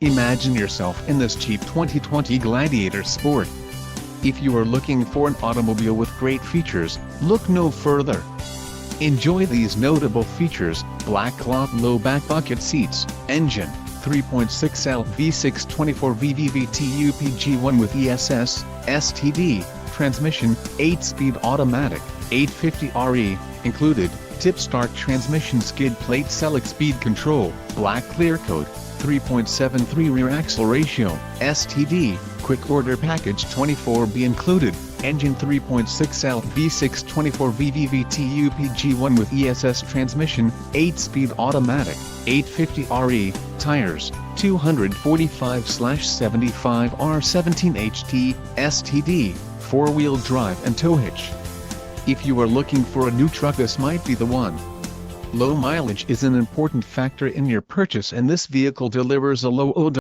Imagine yourself in this cheap 2020 Gladiator Sport. If you are looking for an automobile with great features, look no further. Enjoy these notable features: black cloth low back bucket seats, engine, 3.6L V6 24 VVT-UPG1 with ESS, STD, transmission, 8-speed automatic, 850RE, included, tip start transmission, skid plate select speed control, black clear coat, 3.73 rear axle ratio, STD, quick order package 24B included, engine 3.6L V6 24 VVT-UPG1 with ESS transmission, 8-speed automatic, 850RE, tires, 245/75R17 STD, 4-wheel drive and tow hitch. If you are looking for a new truck, this might be the one. Low mileage is an important factor in your purchase, and this vehicle delivers a low odometer.